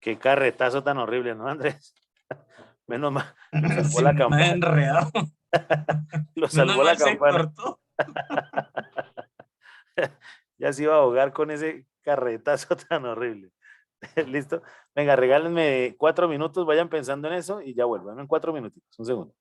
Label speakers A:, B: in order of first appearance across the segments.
A: Qué carretazo tan horrible, ¿no, Andrés? Menos mal, lo salvó
B: Sí,
A: la
B: me he
A: campana,
B: enredado.
A: lo
B: Menos
A: salvó la
B: mal se
A: campana.
B: cortó.
A: Ya se iba a ahogar con ese carretazo tan horrible. ¿Listo? Venga, regálenme 4 minutos, vayan pensando en eso y ya vuelvo. Dame en 4 minutitos, un segundo.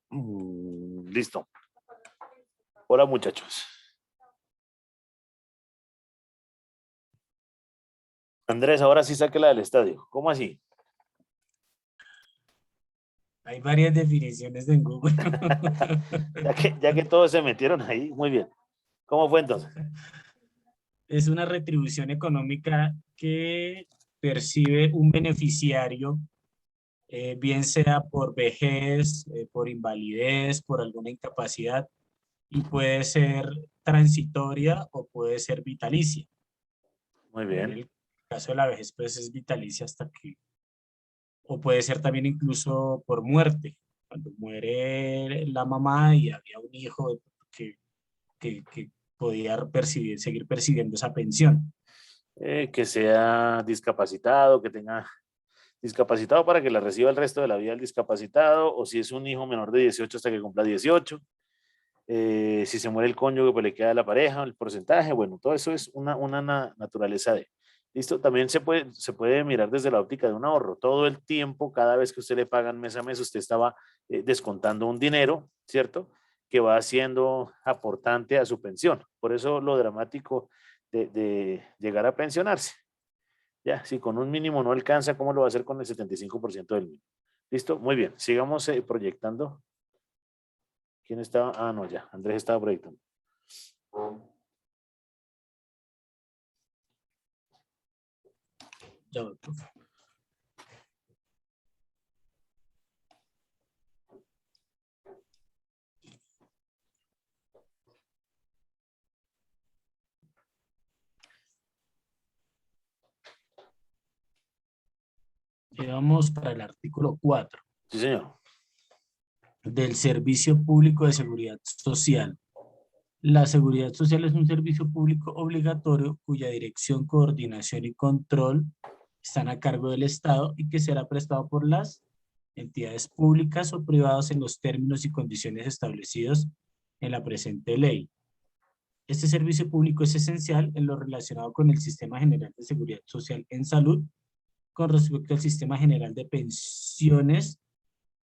A: Listo. Hola, muchachos. Andrés, ahora sí sáquela del estadio. ¿Cómo así?
B: Hay varias definiciones en Google.
A: Ya que todos se metieron ahí, muy bien. ¿Cómo fue entonces?
B: Es una retribución económica que percibe un beneficiario, bien sea por vejez, por invalidez, por alguna incapacidad, y puede ser transitoria o puede ser vitalicia.
A: Muy
B: En
A: bien.
B: el caso de la vejez, pues es vitalicia hasta que, o puede ser también incluso por muerte. Cuando muere la mamá y había un hijo que, que podía percibir, seguir percibiendo esa pensión.
A: Que sea discapacitado, que tenga discapacitado para que la reciba el resto de la vida el discapacitado, o si es un hijo menor de 18 hasta que cumpla 18. Si se muere el cónyuge, pues le queda a la pareja, el porcentaje, bueno, todo eso es una naturaleza de. ¿Listo? También se puede mirar desde la óptica de un ahorro. Todo el tiempo, cada vez que usted le pagan mes a mes, usted estaba descontando un dinero, ¿cierto? Que va haciendo aportante a su pensión. Por eso lo dramático de llegar a pensionarse. Ya, si con un mínimo no alcanza, ¿cómo lo va a hacer con el 75% del mínimo? ¿Listo? Muy bien. Sigamos proyectando. ¿Quién estaba? Ah, no, ya. Andrés estaba proyectando.
B: Ya voy, profe. Vamos para el artículo 4
A: Sí, señor.
B: del Servicio Público de Seguridad Social. La seguridad social es un servicio público obligatorio cuya dirección, coordinación y control están a cargo del Estado y que será prestado por las entidades públicas o privadas en los términos y condiciones establecidos en la presente ley. Este servicio público es esencial en lo relacionado con el Sistema General de Seguridad Social en Salud, con respecto al Sistema General de Pensiones.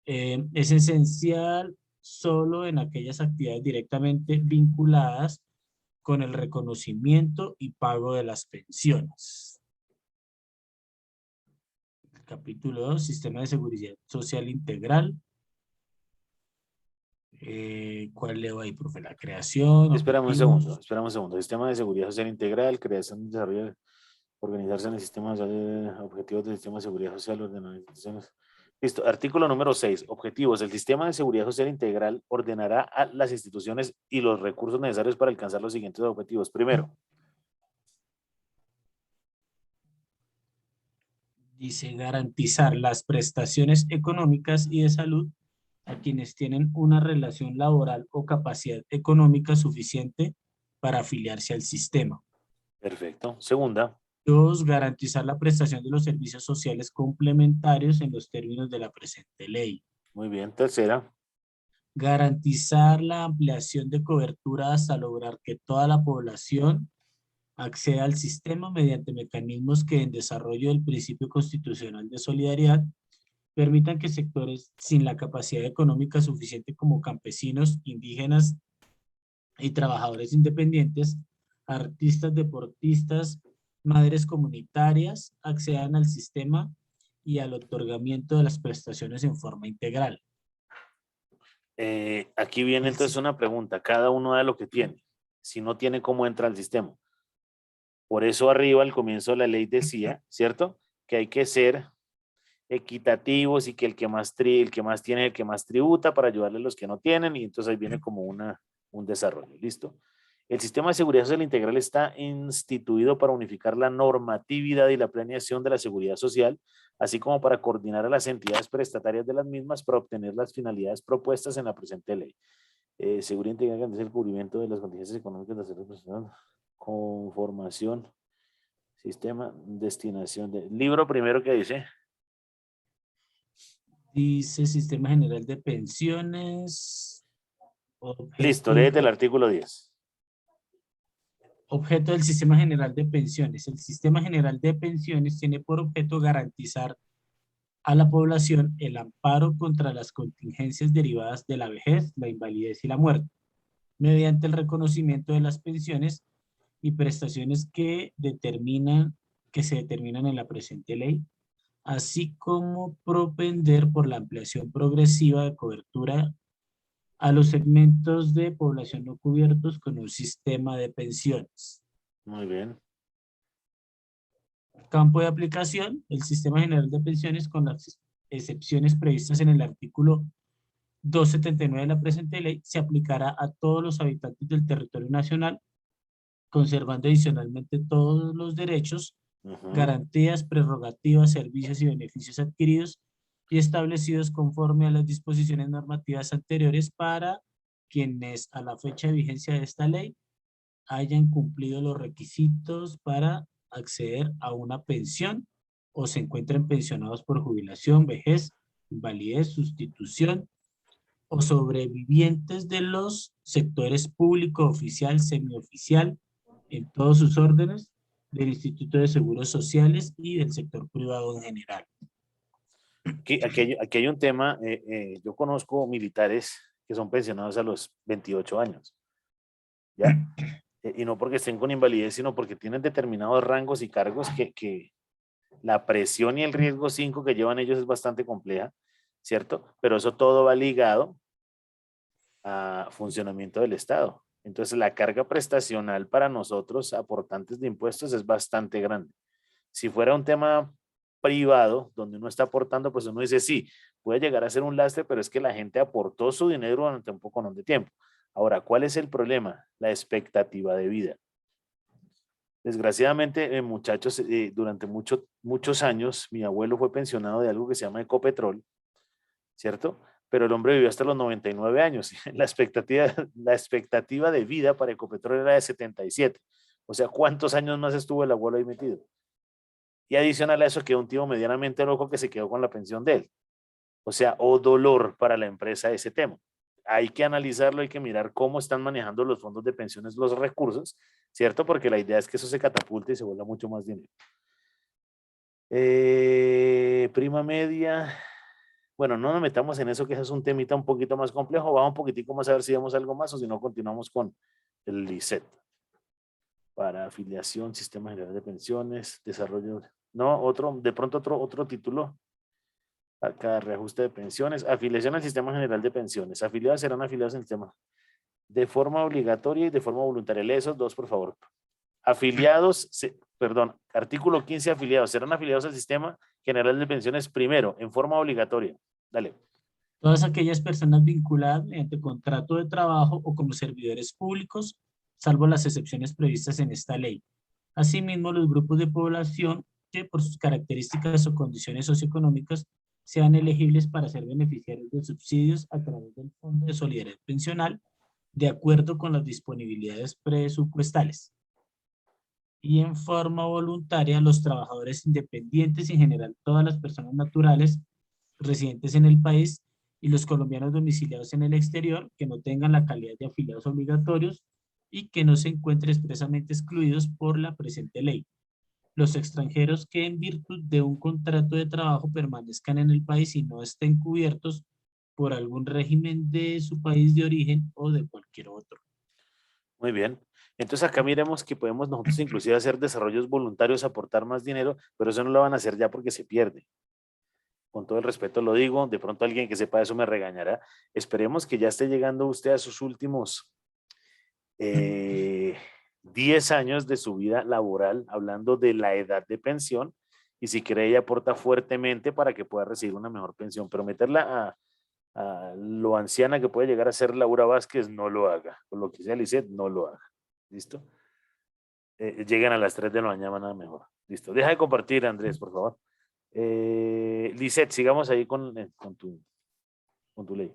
B: Es esencial solo en aquellas actividades directamente vinculadas con el reconocimiento y pago de las pensiones. Capítulo 2, Sistema de Seguridad Social Integral. ¿Cuál leo ahí, profe? La creación,
A: Espérame un segundo,
B: objetivos.
A: espérame un segundo. Sistema de seguridad social integral, creación, desarrollo, organizarse en el sistema social, objetivos del sistema de seguridad social, organizaciones. Listo. Artículo número 6. Objetivos. El sistema de seguridad social integral ordenará a las instituciones y los recursos necesarios para alcanzar los siguientes objetivos. Primero,
B: Dice garantizar las prestaciones económicas y de salud a quienes tienen una relación laboral o capacidad económica suficiente para afiliarse al sistema.
A: perfecto. Segunda,
B: 2, garantizar la prestación de los servicios sociales complementarios en los términos de la presente ley.
A: muy bien. Tercera,
B: Garantizar la ampliación de cobertura hasta lograr que toda la población acceda al sistema mediante mecanismos que en desarrollo del principio constitucional de solidaridad permitan que sectores sin la capacidad económica suficiente como campesinos, indígenas y trabajadores independientes, artistas, deportistas, madres comunitarias accedan al sistema y al otorgamiento de las prestaciones en forma integral.
A: aquí viene
B: El
A: entonces una pregunta. Cada uno da lo que tiene. Si no tiene, ¿cómo entra al sistema? Por eso arriba, al comienzo de la ley decía, ¿cierto? Que hay que ser equitativos y que el que más tiene, el que más tributa para ayudarle a los que no tienen, y entonces ahí viene como un desarrollo, ¿listo? El sistema de seguridad social integral está instituido para unificar la normatividad y la planeación de la seguridad social, así como para coordinar a las entidades prestatarias de las mismas para obtener las finalidades propuestas en la presente ley. Seguridad integral es el cubrimiento de las contingencias económicas de las personas, conformación, sistema, destinación de... Libro primero que dice...
B: Dice Sistema General de Pensiones,
A: Listo,
B: objeto,
A: léete el artículo 10.
B: objeto del Sistema General de Pensiones. El Sistema General de Pensiones tiene por objeto garantizar a la población el amparo contra las contingencias derivadas de la vejez, la invalidez y la muerte, mediante el reconocimiento de las pensiones y prestaciones que se determinan en la presente ley, así como propender por la ampliación progresiva de cobertura a los segmentos de población no cubiertos con un sistema de pensiones.
A: Muy bien.
B: Campo de aplicación: el Sistema General de Pensiones, con las excepciones previstas en el artículo 279 de la presente ley, se aplicará a todos los habitantes del territorio nacional, conservando adicionalmente todos los derechos,
A: Ujú.
B: garantías, prerrogativas, servicios y beneficios adquiridos y establecidos conforme a las disposiciones normativas anteriores para quienes a la fecha de vigencia de esta ley hayan cumplido los requisitos para acceder a una pensión o se encuentren pensionados por jubilación, vejez, invalidez, sustitución o sobrevivientes de los sectores público, oficial, semioficial, en todos sus órdenes, del Instituto de Seguros Sociales y del sector privado en general.
A: Aquí hay un tema, yo conozco militares que son pensionados a los 28 años, ¿ya? Y no porque estén con invalidez, sino porque tienen determinados rangos y cargos que la presión y el riesgo 5 que llevan ellos es bastante compleja, ¿cierto? Pero eso todo va ligado a funcionamiento del Estado. Entonces, la carga prestacional para nosotros, aportantes de impuestos, es bastante grande. Si fuera un tema privado, donde uno está aportando, pues uno dice, sí, puede llegar a ser un lastre, pero es que la gente aportó su dinero durante un poco de tiempo. Ahora, ¿cuál es el problema? La expectativa de vida. Desgraciadamente, muchachos, durante muchos años, mi abuelo fue pensionado de algo que se llama Ecopetrol, ¿cierto? Pero el hombre vivió hasta los 99 años. La expectativa de vida para Ecopetrol era de 77. O sea, ¿cuántos años más estuvo el abuelo ahí metido? Y adicional a eso quedó un tío medianamente loco que se quedó con la pensión de él. O sea, o dolor para la empresa ese tema. Hay que analizarlo, hay que mirar cómo están manejando los fondos de pensiones los recursos, ¿cierto? Porque la idea es que eso se catapulte y se vuelva mucho más dinero. Prima media. Bueno, no nos metamos en eso, que ese es un temita un poquito más complejo. Vamos un poquitico más a ver si vemos algo más o si no continuamos con el LICET. Para afiliación, Sistema General de Pensiones, desarrollo. No, de pronto otro título. Acá, reajuste de pensiones. Afiliación al Sistema General de Pensiones. Afiliados serán afiliados al sistema de forma obligatoria y de forma voluntaria. Lee esos dos, por favor. Afiliados, perdón, artículo 15, afiliados. Serán afiliados al Sistema General de Pensiones primero, en forma obligatoria. Dale.
B: Todas aquellas personas vinculadas mediante contrato de trabajo o como servidores públicos, salvo las excepciones previstas en esta ley. Asimismo, los grupos de población que por sus características o condiciones socioeconómicas sean elegibles para ser beneficiarios de subsidios a través del Fondo de Solidaridad Pensional, de acuerdo con las disponibilidades presupuestales. Y en forma voluntaria, los trabajadores independientes y en general todas las personas naturales residentes en el país y los colombianos domiciliados en el exterior que no tengan la calidad de afiliados obligatorios y que no se encuentren expresamente excluidos por la presente ley. Los extranjeros que en virtud de un contrato de trabajo permanezcan en el país y no estén cubiertos por algún régimen de su país de origen o de cualquier otro.
A: Muy bien. Entonces acá miremos que podemos nosotros inclusive hacer desarrollos voluntarios, aportar más dinero, pero eso no lo van a hacer ya porque se pierde. Con todo el respeto lo digo, de pronto alguien que sepa eso me regañará. Esperemos que ya esté llegando usted a sus últimos 10 años de su vida laboral, hablando de la edad de pensión, y si cree ella aporta fuertemente para que pueda recibir una mejor pensión, pero meterla a lo anciana que puede llegar a ser Laura Vázquez, no lo haga. Con lo que sea Lisset, no lo haga. ¿Listo? Lleguen a las 3 de la mañana mejor. Listo. Deja de compartir, Andrés, por favor. Lisset, sigamos ahí con tu ley.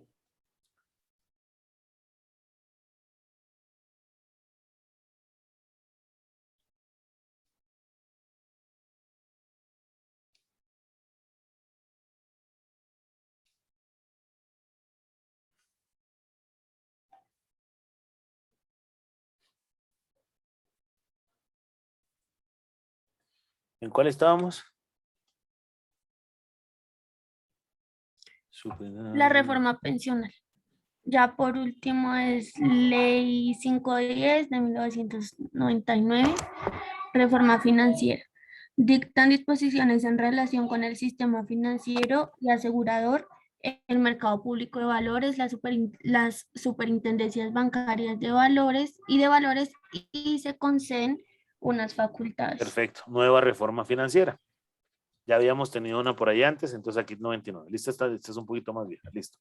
A: ¿En cuál estábamos?
C: La
A: Ah,
C: reforma pensional. Ya por último es Ley 510 de 1999, reforma financiera. Dictan disposiciones en relación con el sistema financiero y asegurador, el mercado público de valores, las superintendencias bancarias de valores y se conceden unas facultades.
A: perfecto. Nueva reforma financiera. Ya habíamos tenido una por ahí antes, entonces aquí 99. Listo, esta es un poquito más vieja. Listo.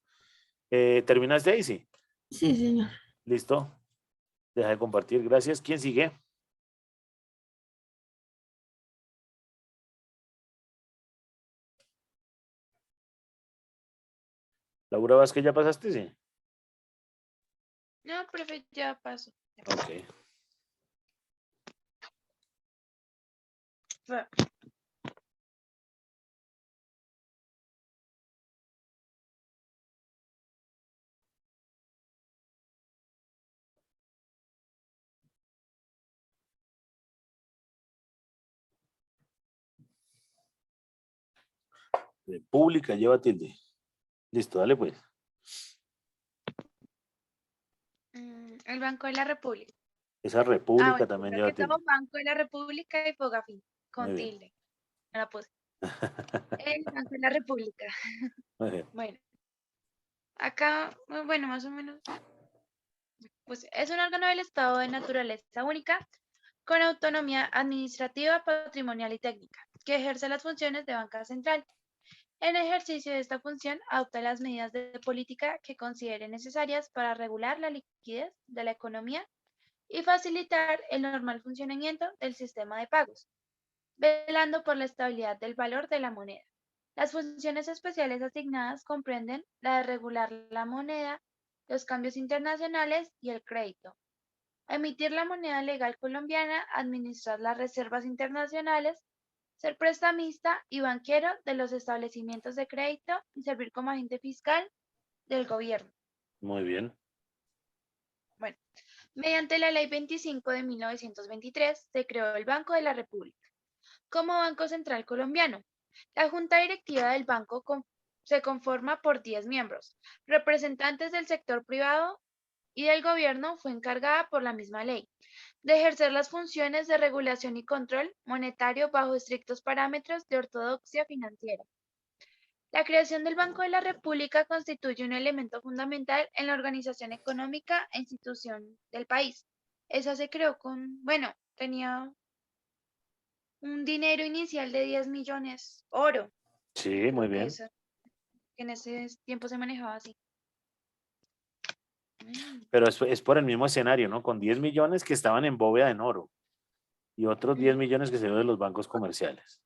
A: ¿Terminaste ahí? Sí.
C: Sí, señor.
A: Listo. Deja de compartir. Gracias. ¿Quién sigue? Laura Vázquez, ¿ya pasaste? Sí.
D: No, profe, ya paso.
A: Ok. República, lleva tilde. Listo, dale pues.
D: El Banco de la República.
A: Esa república
D: Bueno,
A: también
D: creo
A: lleva
D: que
A: tilde.
D: todo Banco de la República y Fogafín,
A: Muy
D: con
A: bien.
D: tilde. No la puse. El Banco de la República.
A: Muy bien.
D: Bueno, acá, bueno, más o menos, pues es un órgano del Estado de naturaleza única, con autonomía administrativa, patrimonial y técnica, que ejerce las funciones de banca central. En ejercicio de esta función, adopta las medidas de política que considere necesarias para regular la liquidez de la economía y facilitar el normal funcionamiento del sistema de pagos, velando por la estabilidad del valor de la moneda. Las funciones especiales asignadas comprenden la de regular la moneda, los cambios internacionales y el crédito. Emitir la moneda legal colombiana, administrar las reservas internacionales, ser prestamista y banquero de los establecimientos de crédito y servir como agente fiscal del gobierno.
A: Muy bien.
D: Bueno, mediante la Ley 25 de 1923 se creó el Banco de la República como Banco Central Colombiano. La Junta Directiva del banco se conforma por 10 miembros, representantes del sector privado y del gobierno. Fue encargada por la misma ley de ejercer las funciones de regulación y control monetario bajo estrictos parámetros de ortodoxia financiera. La creación del Banco de la República constituye un elemento fundamental en la organización económica e institución del país. Esa se creó bueno, tenía un dinero inicial de 10 millones, oro.
A: Sí, muy
D: Creo que
A: bien.
D: en ese tiempo se manejaba así.
A: Pero es por el mismo escenario, ¿no? Con 10 millones que estaban en bóveda en oro y otros 10 millones que se dio de los bancos comerciales.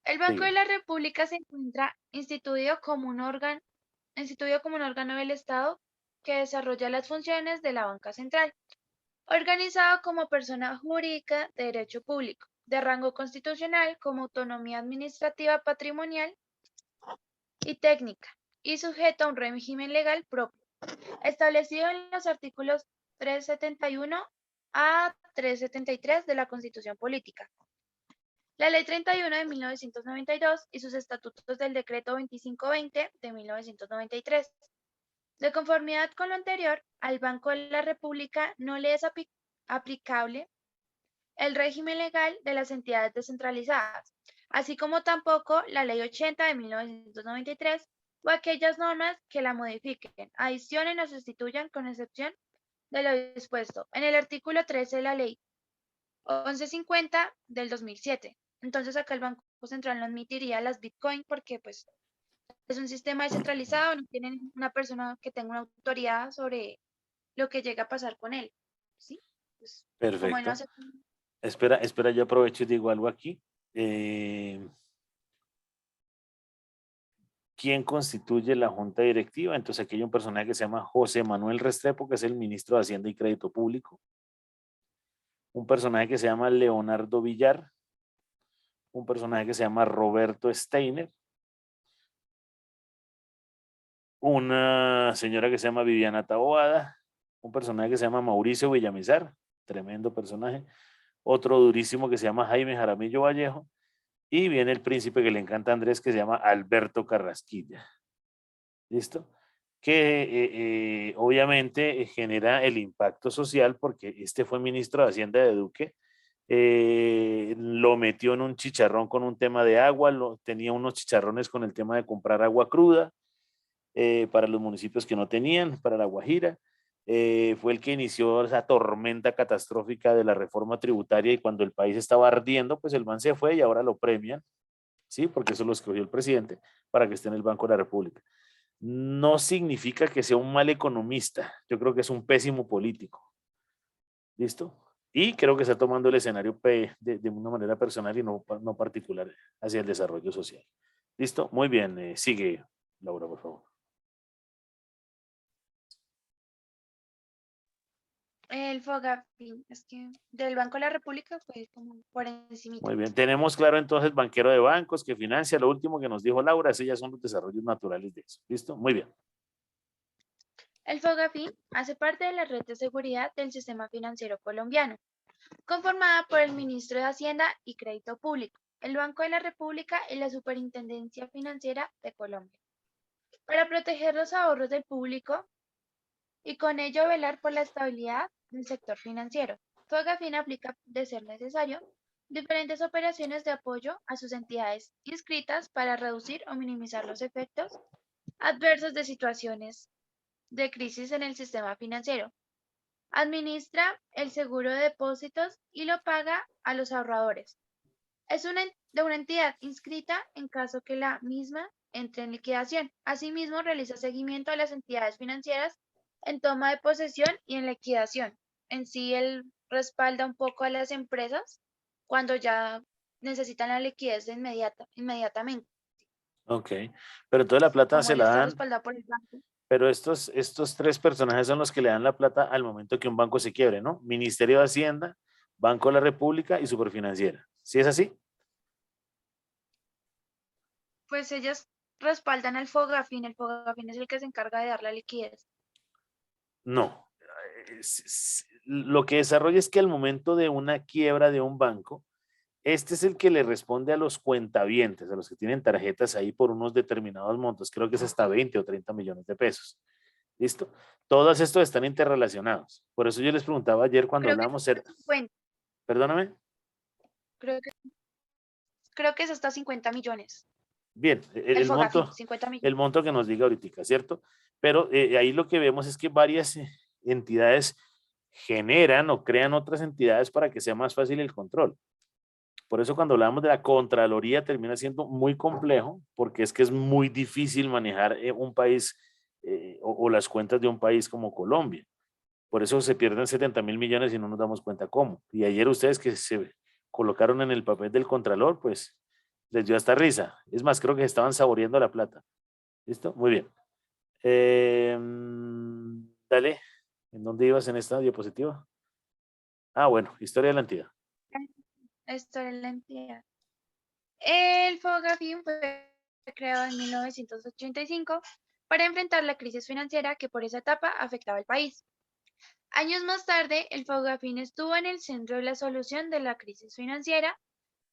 D: El Banco de
A: Sigue.
D: la República se encuentra instituido como un órgano del Estado que desarrolla las funciones de la banca central, organizado como persona jurídica de derecho público, de rango constitucional, como autonomía administrativa, patrimonial y técnica, y sujeto a un régimen legal propio, establecido en los artículos 371 a 373 de la Constitución Política. La Ley 31 de 1992 y sus estatutos del Decreto 2520 de 1993. De conformidad con lo anterior, al Banco de la República no le es aplicable el régimen legal de las entidades descentralizadas, así como tampoco la Ley 80 de 1993 o aquellas normas que la modifiquen, adicionen o sustituyan con excepción de lo dispuesto en el artículo 13 de la Ley 1150 del 2007. Entonces acá el Banco Central no admitiría las Bitcoin porque pues es un sistema descentralizado, no tienen una persona que tenga una autoridad sobre lo que llega a pasar con él. ¿Sí? Pues, como él no
A: Perfecto.
D: hace...
A: Espera, yo aprovecho y digo algo aquí. ¿Quién constituye la junta directiva? Entonces aquí hay un personaje que se llama José Manuel Restrepo, que es el ministro de Hacienda y Crédito Público. Un personaje que se llama Leonardo Villar. Un personaje que se llama Roberto Steiner. Una señora que se llama Viviana Taboada. Un personaje que se llama Mauricio Villamizar, tremendo personaje. Otro durísimo que se llama Jaime Jaramillo Vallejo. Y viene el príncipe que le encanta a Andrés, que se llama Alberto Carrasquilla. ¿Listo? Que obviamente genera el impacto social porque este fue ministro de Hacienda de Duque, lo metió en un chicharrón con un tema de agua, tenía unos chicharrones con el tema de comprar agua cruda para los municipios que no tenían, para La Guajira. Fue el que inició esa tormenta catastrófica de la reforma tributaria y cuando el país estaba ardiendo, pues el man se fue y ahora lo premian, ¿sí? Porque eso lo escogió el presidente para que esté en el Banco de la República. No significa que sea un mal economista, yo creo que es un pésimo político. ¿Listo? Y creo que está tomando el escenario de una manera personal y no particular hacia el desarrollo social. ¿Listo? Muy bien, sigue, Laura, por favor.
D: El FOGAFI, es que del Banco de la República fue como por encimita.
A: Muy bien, tenemos claro entonces banquero de bancos que financia, lo último que nos dijo Laura, esos ya son los desarrollos naturales de eso. ¿Listo? Muy bien.
D: El FOGAFI hace parte de la red de seguridad del sistema financiero colombiano, conformada por el Ministro de Hacienda y Crédito Público, el Banco de la República y la Superintendencia Financiera de Colombia, para proteger los ahorros del público y con ello velar por la estabilidad del sector financiero. FOGAFIN aplica, de ser necesario, diferentes operaciones de apoyo a sus entidades inscritas para reducir o minimizar los efectos adversos de situaciones de crisis en el sistema financiero. Administra el seguro de depósitos y lo paga a los ahorradores. Es de una entidad inscrita en caso que la misma entre en liquidación. Asimismo, realiza seguimiento a las entidades financieras en toma de posesión y en liquidación. En sí, él respalda un poco a las empresas cuando ya necesitan la liquidez inmediatamente.
A: Ok, pero toda la plata
D: Como
A: se
D: él
A: la
D: está
A: dan,
D: respaldado por el banco.
A: pero estos tres personajes son los que le dan la plata al momento que un banco se quiebre, ¿no? Ministerio de Hacienda, Banco de la República y Superfinanciera. ¿Sí es así?
D: Pues ellos respaldan al FOGAFIN. El FOGAFIN es el que se encarga de dar la liquidez.
A: No. Lo que desarrolla es que al momento de una quiebra de un banco, este es el que le responde a los cuentavientes, a los que tienen tarjetas ahí por unos determinados montos, creo que es hasta 20 o 30 millones de pesos. ¿Listo? Todos estos están interrelacionados. Por eso yo les preguntaba ayer cuando
D: Creo que
A: hablábamos,
D: es hasta 50.
A: perdóname.
D: Creo que es hasta 50 millones.
A: Bien,
D: El FOGAFIN, 50
A: el
D: millones.
A: monto que nos diga ahorita, ¿cierto? Pero ahí lo que vemos es que varias entidades generan o crean otras entidades para que sea más fácil el control. Por eso cuando hablamos de la Contraloría termina siendo muy complejo, porque es que es muy difícil manejar un país o las cuentas de un país como Colombia. Por eso se pierden 70.000 millones y no nos damos cuenta cómo. Y ayer ustedes que se colocaron en el papel del Contralor, pues les dio hasta risa. Es más, creo que estaban saboreando la plata. ¿Listo? Muy bien. Dale, ¿en dónde ibas en esta diapositiva? Ah, bueno, historia de la entidad.
D: Esto es la entidad. El FOGAFIN fue creado en 1985 para enfrentar la crisis financiera que por esa etapa afectaba al país. Años más tarde, el FOGAFIN estuvo en el centro de la solución de la crisis financiera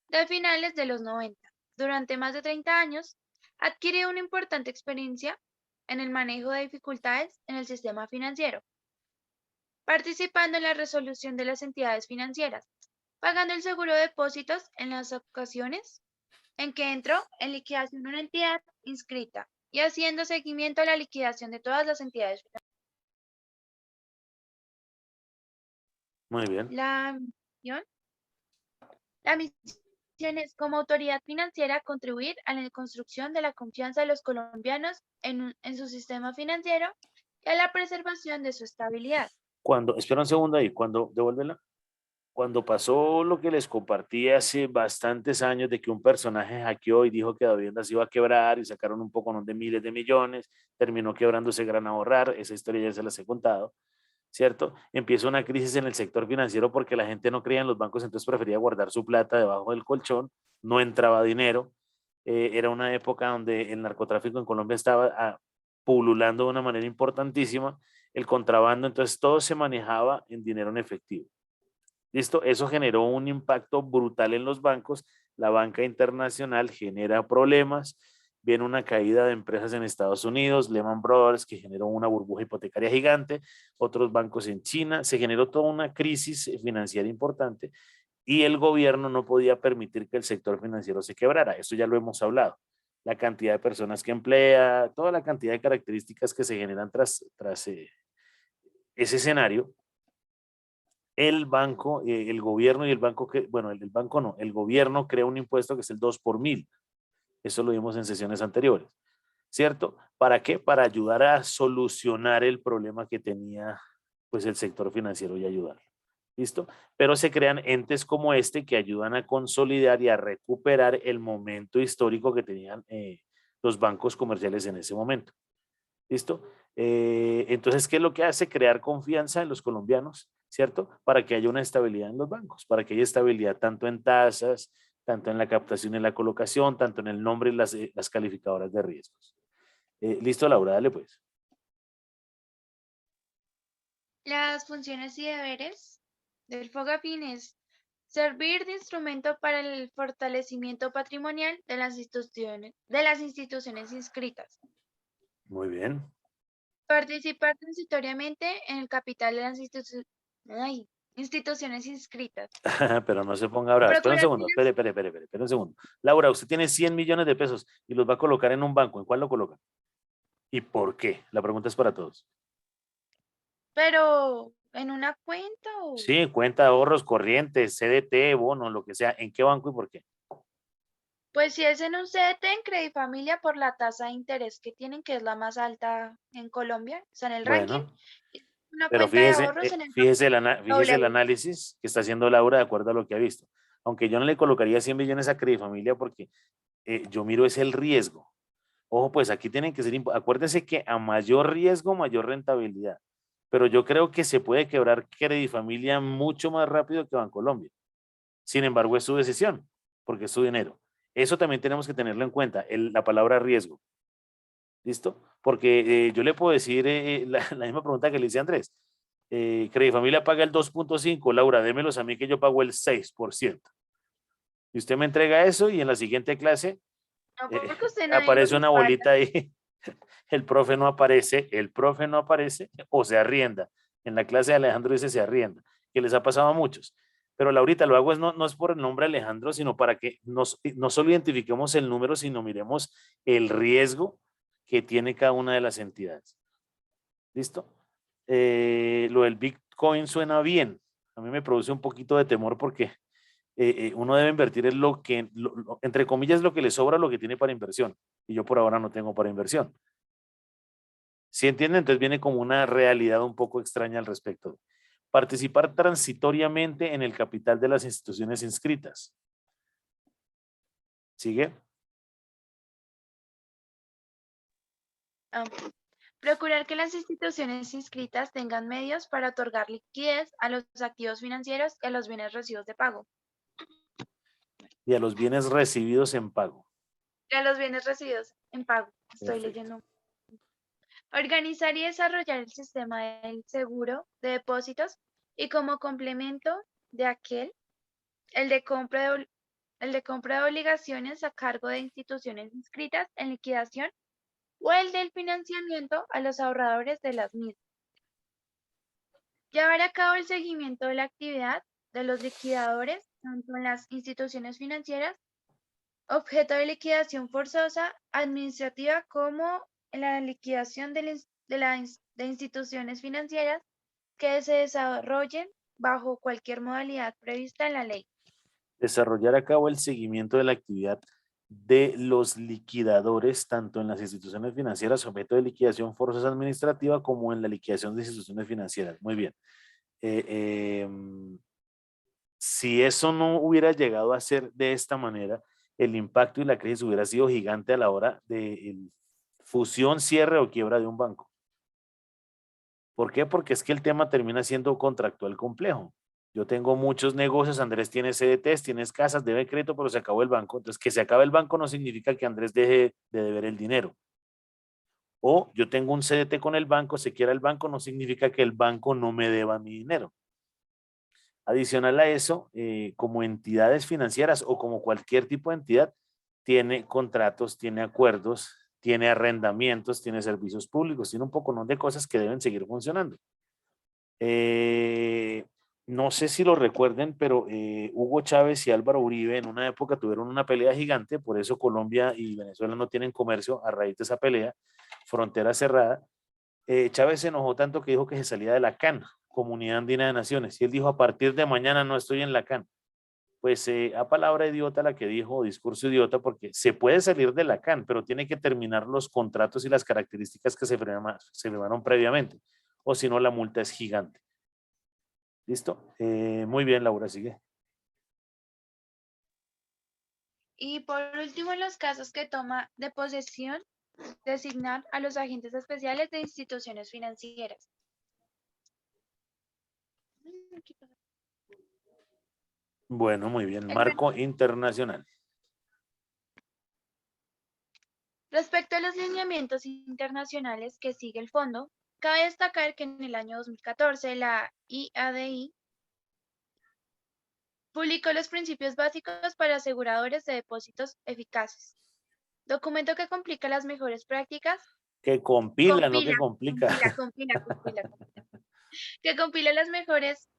D: de finales de los 90. Durante más de 30 años, adquirió una importante experiencia en el manejo de dificultades en el sistema financiero, participando en la resolución de las entidades financieras, pagando el seguro de depósitos en las ocasiones en que entró en liquidación una entidad inscrita y haciendo seguimiento a la liquidación de todas las entidades financieras.
A: Muy bien.
D: La misión es, como autoridad financiera, contribuir a la construcción de la confianza de los colombianos en su sistema financiero y a la preservación de su estabilidad.
A: Espera un segundo ahí, devuélvela. Cuando pasó lo que les compartí hace bastantes años de que un personaje hackeó y dijo que Davivienda se iba a quebrar y sacaron un poco de miles de millones, terminó quebrándose Gran Ahorrar, esa historia ya se las he contado, ¿cierto? Empieza una crisis en el sector financiero porque la gente no creía en los bancos, entonces prefería guardar su plata debajo del colchón, no entraba dinero. Era una época donde el narcotráfico en Colombia estaba pululando de una manera importantísima, el contrabando, entonces todo se manejaba en dinero en efectivo. ¿Listo? Eso generó un impacto brutal en los bancos la banca internacional genera problemas, viene una caída de empresas en Estados Unidos, Lehman Brothers, que generó una burbuja hipotecaria gigante, otros bancos en China, se generó toda una crisis financiera importante y el gobierno no podía permitir que el sector financiero se quebrara. Esto ya lo hemos hablado. La cantidad de personas que emplea, toda la cantidad de características que se generan tras ese escenario. El banco, el gobierno y el banco, bueno, el banco no, el gobierno crea un impuesto que es el 2 por 1000. Eso lo vimos en sesiones anteriores, ¿cierto? ¿Para qué? Para ayudar a solucionar el problema que tenía pues el sector financiero y ayudar. ¿Listo? Pero se crean entes como este que ayudan a consolidar y a recuperar el momento histórico que tenían los bancos comerciales en ese momento. ¿Listo? Entonces, ¿qué es lo que hace? Crear confianza en los colombianos, ¿cierto? Para que haya una estabilidad en los bancos, para que haya estabilidad tanto en tasas, tanto en la captación y la colocación, tanto en el nombre y las calificadoras de riesgos. ¿Listo, Laura? Dale pues.
D: Las funciones y deberes del FOGAPIN es servir de instrumento para el fortalecimiento patrimonial de las instituciones inscritas.
A: Muy bien.
D: Participar transitoriamente en el capital de las instituciones inscritas.
A: Pero no se ponga brava. Espera un
D: Procurar
A: segundo. Espere un segundo. Laura, usted tiene 100 millones de pesos y los va a colocar en un banco. ¿En cuál lo coloca? ¿Y por qué? La pregunta es para todos.
D: Pero en una cuenta o
A: Sí, cuenta de ahorros corrientes, CDT, bono, lo que sea. ¿En qué banco y por qué?
D: pues si es en un CDT en Credifamilia por la tasa de interés que tienen, que es la más alta en Colombia, está en el ranking.
A: Bueno,
D: Una
A: pero
D: cuenta de
A: fíjese,
D: ahorros en el
A: fíjese
D: doble
A: el
D: U.
A: análisis que está haciendo Laura de acuerdo a lo que ha visto. Aunque yo no le colocaría 100 millones a Credifamilia porque yo miro es el riesgo. Ojo, pues aquí tienen que ser, acuérdense que a mayor riesgo, mayor rentabilidad. Pero yo creo que se puede quebrar Credifamilia mucho más rápido que Bancolombia. Sin embargo, es su decisión, porque es su dinero. Eso también tenemos que tenerlo en cuenta, la palabra riesgo. ¿Listo? Porque yo le puedo decir la misma pregunta que le hice a Andrés. Credifamilia paga el 2.5, Laura, démelos a mí que yo pago el 6%. Y usted me entrega eso y en la siguiente clase
D: No, porque usted no dijo
A: aparece
D: que
A: una
D: paga.
A: bolita ahí, el profe no aparece o se arrienda. En la clase de Alejandro dice se arrienda, que les ha pasado a muchos. Pero Laurita, lo hago no es por el nombre Alejandro, sino para que no solo identifiquemos el número, sino miremos el riesgo que tiene cada una de las entidades. ¿Listo? Lo del Bitcoin suena bien. A mí me produce un poquito de temor porque uno debe invertir en lo que, entre comillas, lo que le sobra, lo que tiene para inversión. Y yo por ahora no tengo para inversión. ¿Sí entienden? Entonces viene como una realidad un poco extraña al respecto. Participar transitoriamente en el capital de las instituciones inscritas. ¿Sigue?
D: Ah, procurar que las instituciones inscritas tengan medios para otorgar liquidez a los activos financieros y a los bienes recibos de pago.
A: Y a los bienes recibidos en pago.
D: Y a los bienes recibidos en pago. Estoy
A: Perfecto.
D: leyendo. Organizar y desarrollar el sistema del seguro de depósitos y como complemento de aquel, el de compra de obligaciones a cargo de instituciones inscritas en liquidación o el del financiamiento a los ahorradores de las mismas. Llevar a cabo el seguimiento de la actividad de los liquidadores, tanto en las instituciones financieras, objeto de liquidación forzosa administrativa, como en la liquidación de instituciones financieras que se desarrollen bajo cualquier modalidad prevista en la ley.
A: Desarrollar a cabo el seguimiento de la actividad de los liquidadores, tanto en las instituciones financieras, objeto de liquidación forzosa administrativa, como en la liquidación de instituciones financieras. Muy bien. Si eso no hubiera llegado a ser de esta manera, el impacto y la crisis hubiera sido gigante a la hora de fusión, cierre o quiebra de un banco. ¿Por qué? Porque es que el tema termina siendo contractual complejo. Yo tengo muchos negocios, Andrés tiene CDTs, tienes casas, debe crédito, pero se acabó el banco. Entonces, que se acabe el banco no significa que Andrés deje de deber el dinero. O yo tengo un CDT con el banco, se quiera el banco, no significa que el banco no me deba mi dinero. Adicional a eso, como entidades financieras o como cualquier tipo de entidad, tiene contratos, tiene acuerdos, tiene arrendamientos, tiene servicios públicos, tiene un poco de cosas que deben seguir funcionando. No sé si lo recuerden, pero Hugo Chávez y Álvaro Uribe en una época tuvieron una pelea gigante, por eso Colombia y Venezuela no tienen comercio a raíz de esa pelea, frontera cerrada. Chávez se enojó tanto que dijo que se salía de la CAN, Comunidad Andina de Naciones, y él dijo, a partir de mañana no estoy en la CAN. Pues a palabra idiota la que dijo, discurso idiota, porque se puede salir de la CAN, pero tiene que terminar los contratos y las características que se firmaron previamente, o si no la multa es gigante. ¿Listo? Muy bien, Laura, sigue.
D: Y por último, en los casos que toma de posesión, designar a los agentes especiales de instituciones financieras.
A: Bueno, muy bien. Marco internacional.
D: Respecto a los lineamientos internacionales que sigue el fondo, cabe destacar que en el año 2014 la IADI publicó los principios básicos para aseguradores de depósitos eficaces, documento que complica las mejores prácticas,
A: Que compila, no que complica.
D: que compila las mejores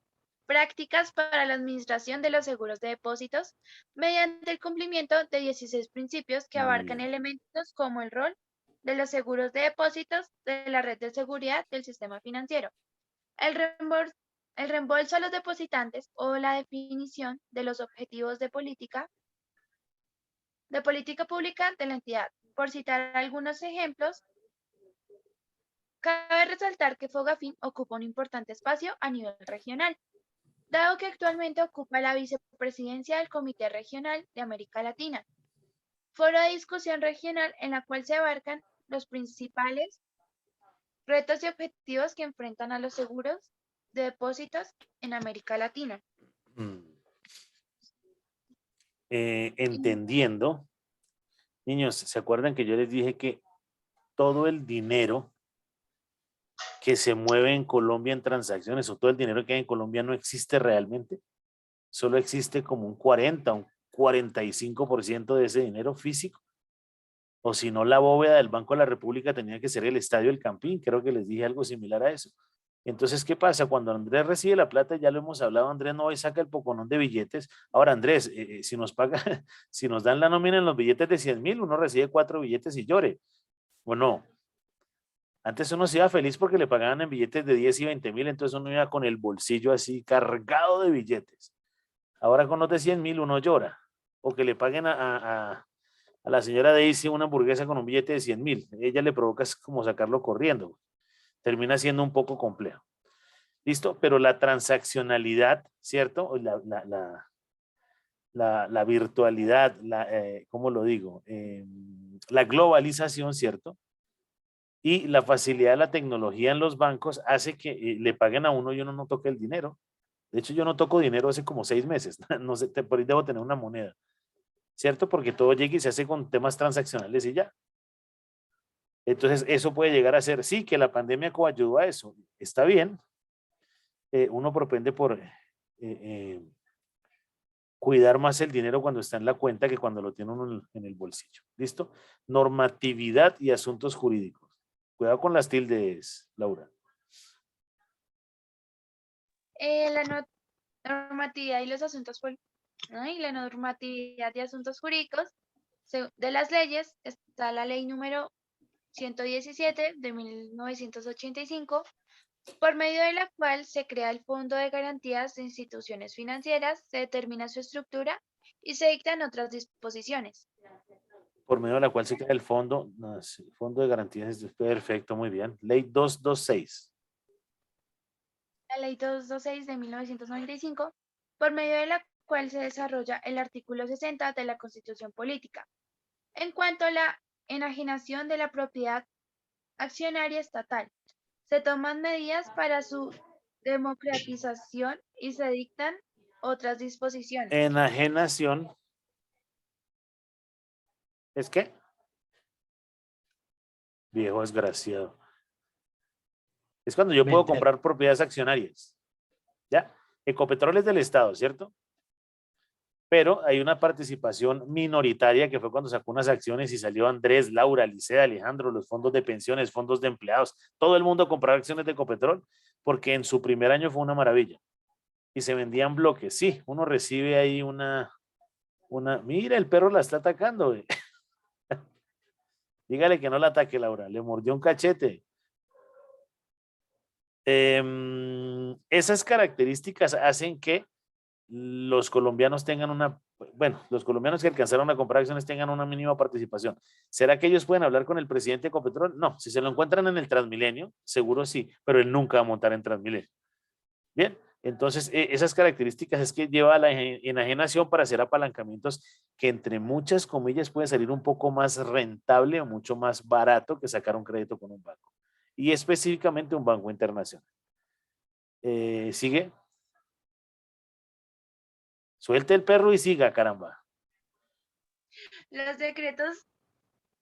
D: prácticas para la administración de los seguros de depósitos mediante el cumplimiento de 16 principios que abarcan elementos como el rol de los seguros de depósitos de la red de seguridad del sistema financiero, el reembolso a los depositantes o la definición de los objetivos de política pública de la entidad. Por citar algunos ejemplos, cabe resaltar que Fogafín ocupa un importante espacio a nivel regional, dado que actualmente ocupa la vicepresidencia del Comité Regional de América Latina, foro de discusión regional en la cual se abarcan los principales retos y objetivos que enfrentan a los seguros de depósitos en América Latina.
A: Entendiendo, niños, ¿se acuerdan que yo les dije que todo el dinero que se mueve en Colombia en transacciones o todo el dinero que hay en Colombia no existe realmente? Solo existe como un 40, un 45% de ese dinero físico. O si no, la bóveda del Banco de la República tenía que ser el Estadio El Campín. Creo que les dije algo similar a eso. Entonces, ¿qué pasa? Cuando Andrés recibe la plata, ya lo hemos hablado, Andrés no va y saca el poconón de billetes. Ahora, Andrés, si nos paga, si nos dan la nómina en los billetes de 100.000, uno recibe 4 billetes y llore. ¿O no? Antes uno se iba feliz porque le pagaban en billetes de 10 y 20.000, entonces uno iba con el bolsillo así cargado de billetes. Ahora con los de 100.000 uno llora. O que le paguen a la señora Daisy una hamburguesa con un billete de 100.000. Ella le provoca como sacarlo corriendo. Termina siendo un poco complejo. ¿Listo? Pero la transaccionalidad, ¿cierto? La virtualidad, ¿cómo lo digo? La globalización, ¿cierto? Y la facilidad de la tecnología en los bancos hace que le paguen a uno y uno no toque el dinero. De hecho, yo no toco dinero hace como 6 meses. No sé, por ahí debo tener una moneda. ¿Cierto? Porque todo llega y se hace con temas transaccionales y ya. Entonces, eso puede llegar a ser, sí, que la pandemia coayudó a eso. Está bien. Uno propende por cuidar más el dinero cuando está en la cuenta que cuando lo tiene uno en el bolsillo. ¿Listo? Normatividad y asuntos jurídicos. Cuidado con las tildes, Laura.
D: La normatividad y los asuntos la normatividad y asuntos jurídicos de las leyes está la ley número 117 de 1985, por medio de la cual se crea el Fondo de Garantías de Instituciones Financieras, se determina su estructura y se dictan otras disposiciones.
A: Por medio de la cual se crea el fondo, no, sí, Fondo de Garantías. Perfecto, muy bien. Ley 226.
D: La ley 226 de 1995, por medio de la cual se desarrolla el artículo 60 de la Constitución Política. En cuanto a la enajenación de la propiedad accionaria estatal, se toman medidas para su democratización y se dictan otras disposiciones.
A: Enajenación. ¿Es qué? Viejo desgraciado. Es cuando yo puedo
B: Vender.
A: comprar propiedades accionarias. ¿Ya? Ecopetrol es del Estado, ¿cierto? Pero hay una participación minoritaria que fue cuando sacó unas acciones y salió Andrés, Laura, Licea, Alejandro, los fondos de pensiones, fondos de empleados, todo el mundo compraba acciones de Ecopetrol porque en su primer año fue una maravilla y se vendían bloques. Sí, uno recibe ahí mira, el perro la está atacando. Dígale que no la ataque, Laura, le mordió un cachete. Esas características hacen que los colombianos tengan los colombianos que alcanzaron a comprar acciones tengan una mínima participación. ¿Será que ellos pueden hablar con el presidente de Ecopetrol? No, si se lo encuentran en el Transmilenio, seguro sí, pero él nunca va a montar en Transmilenio. Bien, entonces esas características es que lleva a la enajenación para hacer apalancamientos que entre muchas comillas puede salir un poco más rentable o mucho más barato que sacar un crédito con un banco. Y específicamente un banco internacional. ¿Sigue? Suelte el perro y siga, caramba.
D: Los decretos,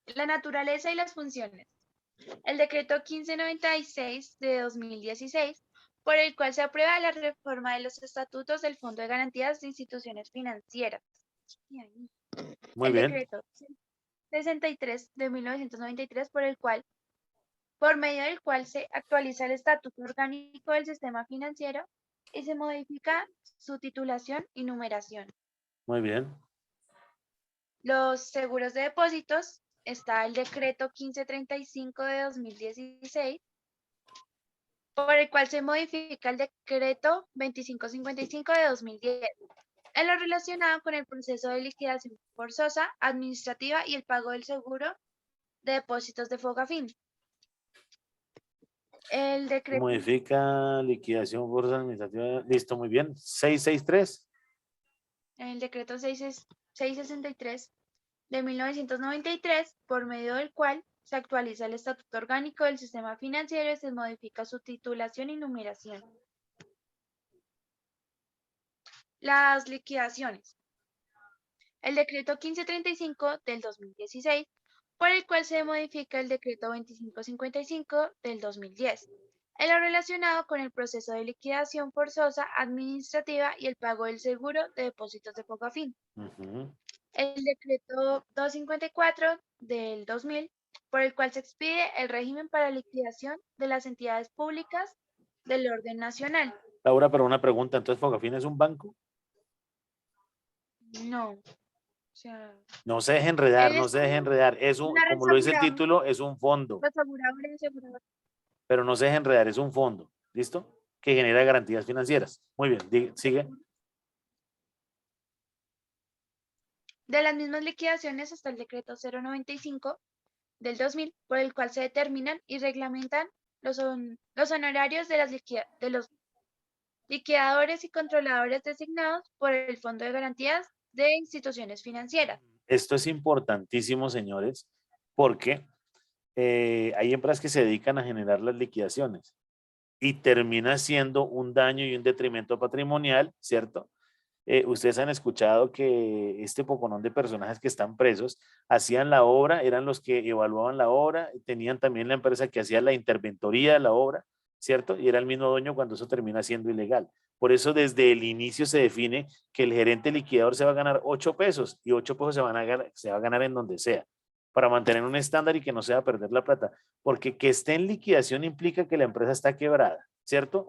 D: la naturaleza y las funciones. El decreto 1596 de 2016, por el cual se aprueba la reforma de los estatutos del Fondo de Garantías de Instituciones Financieras.
A: Muy
D: el
A: bien.
D: decreto 63 de 1993, por medio del cual se actualiza el estatuto orgánico del sistema financiero y se modifica su titulación y numeración.
A: Muy bien.
D: Los seguros de depósitos, está el decreto 1535 de 2016, por el cual se modifica el decreto 2555 de 2010, en lo relacionado con el proceso de liquidación forzosa, administrativa y el pago del seguro de depósitos de Fogafín. El decreto
A: Modifica liquidación bolsa administrativa. Listo, muy bien. 663.
D: el decreto 663 de 1993, por medio del cual se actualiza el estatuto orgánico del sistema financiero y se modifica su titulación y numeración. Las liquidaciones. El decreto 1535 del 2016, por el cual se modifica el decreto 2555 del 2010, en lo relacionado con el proceso de liquidación forzosa administrativa y el pago del seguro de depósitos de Fogafín. El decreto 254 del 2000, por el cual se expide el régimen para liquidación de las entidades públicas del orden nacional.
A: Laura, pero una pregunta, ¿entonces Fogafín es un banco?
D: No. O sea,
A: No se deje enredar,
D: él
A: no
D: es
A: se deje enredar. Es
D: una red
A: como lo dice el
D: aseguradora,
A: título, es un fondo,
D: aseguradora y aseguradora.
A: pero no se deje enredar, es un fondo, ¿listo? Que genera garantías financieras. Muy bien, sigue.
D: De las mismas liquidaciones hasta el decreto 095 del 2000, por el cual se determinan y reglamentan los honorarios de los liquidadores y controladores designados por el Fondo de Garantías de Instituciones Financieras.
A: Esto es importantísimo, señores, porque hay empresas que se dedican a generar las liquidaciones y termina siendo un daño y un detrimento patrimonial, ¿cierto? Ustedes han escuchado que este poconón de personajes que están presos hacían la obra, eran los que evaluaban la obra, tenían también la empresa que hacía la interventoría de la obra, ¿cierto? Y era el mismo dueño cuando eso termina siendo ilegal. Por eso desde el inicio se define que el gerente liquidador se va a ganar 8 pesos y 8 pesos se va a ganar en donde sea, para mantener un estándar y que no se va a perder la plata. Porque que esté en liquidación implica que la empresa está quebrada, ¿cierto?